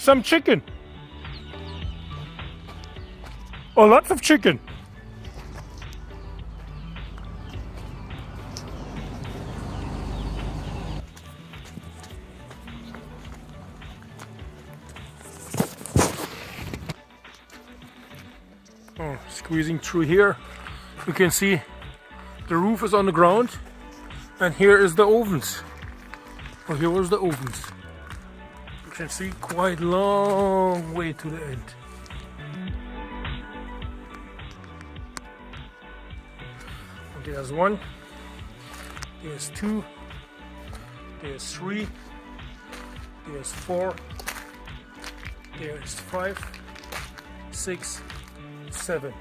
some chicken. Oh, lots of chicken. Oh, squeezing through here, you can see the roof is on the ground, and here is the ovens. Oh, here was the ovens. You can see quite long way to the end. And there's one, there's two, there's three, there's four, there's 5, 6, 7.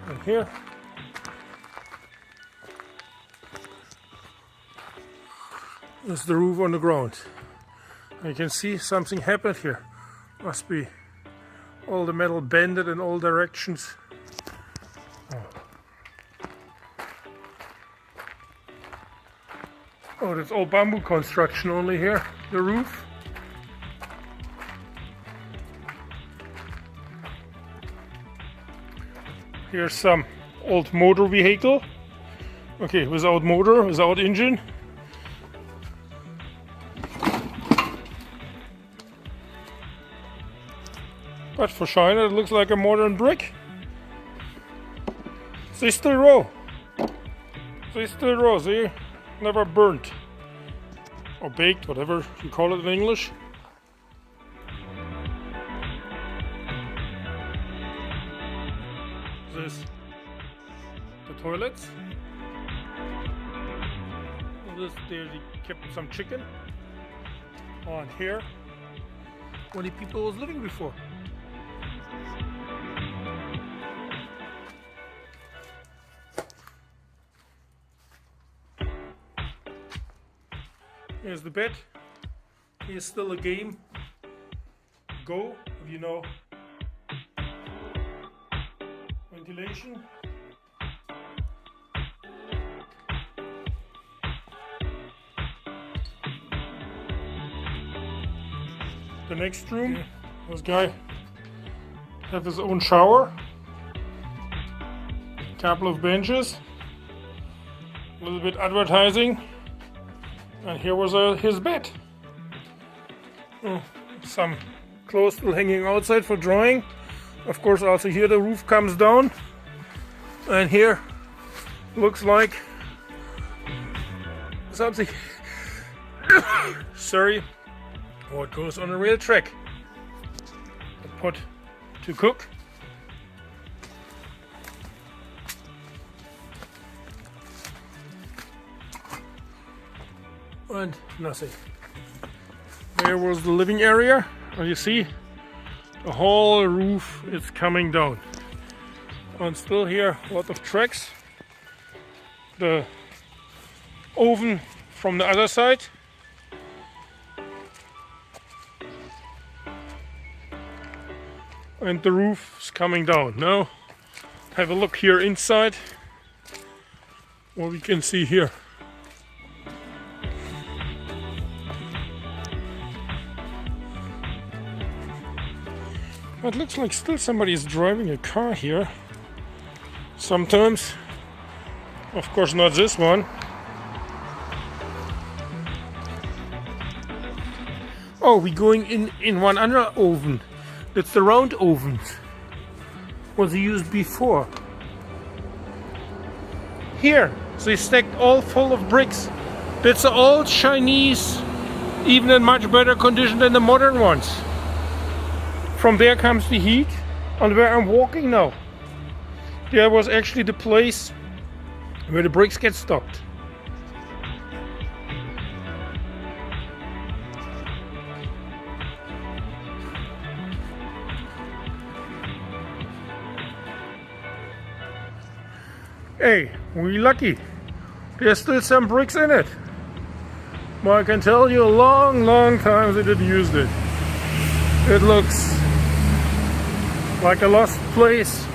And here is the roof on the ground. You can see something happened here. Must be all the metal bended in all directions. Oh, that's all bamboo construction only here, the roof. Here's some old motor vehicle. Okay, without motor, without engine. But for China it looks like a modern brick. They still roll. They still roll. They never burnt or baked, whatever you call it in English. This the toilets. This there they kept some chicken. On here, 20 people was living before. Here's the bed. Here's still a game. Go, if you know. Ventilation. The next room, this guy have his own shower. Couple of benches. A little bit advertising. And here was his bed. Some clothes still hanging outside for drying. Of course, also here the roof comes down. And here looks like something. Sorry. What goes on a rail track. The pot to cook. And nothing. There was the living area, and you see the whole roof is coming down. And still here a lot of tracks. The oven from the other side. And the roof is coming down. Now have a look here inside. What we can see here. It looks like still somebody is driving a car here. Sometimes. Of course not this one. Oh, we're going in one other oven. That's the round ovens. Was used before. Here, they stacked all full of bricks. That's the old Chinese, even in much better condition than the modern ones. From there comes the heat, and where I'm walking now, there was actually the place where the bricks get stocked. Hey, we lucky. There's still some bricks in it. But I can tell you a long time they didn't use it. It looks like a lost place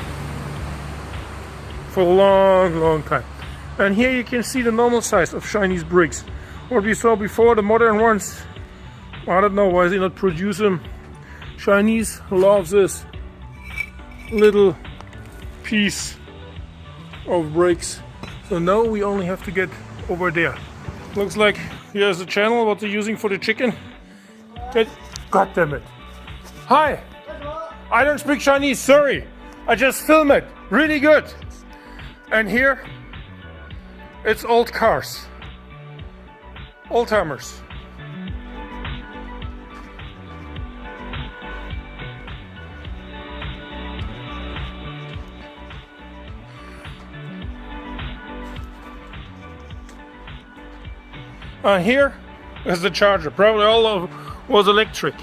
for a long time. And here you can see the normal size of Chinese bricks. What we saw before, the modern ones, I don't know why they not produce them. Chinese love this little piece of bricks. So now we only have to get over there. Looks like here's the channel what they're using for the chicken. God damn it. Hi! I don't speak Chinese, sorry. I just film it. Really good. And here it's old cars. Old timers. Here is the charger. Probably all of it was electric.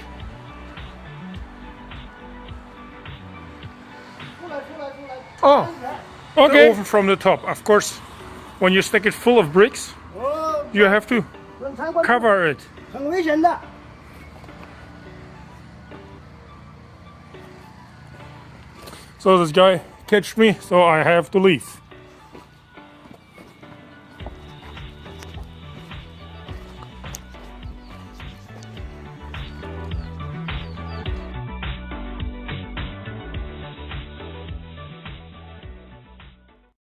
Oh, okay. The oven from the top. Of course, when you stick it full of bricks, you have to cover it. So this guy catched me, so I have to leave.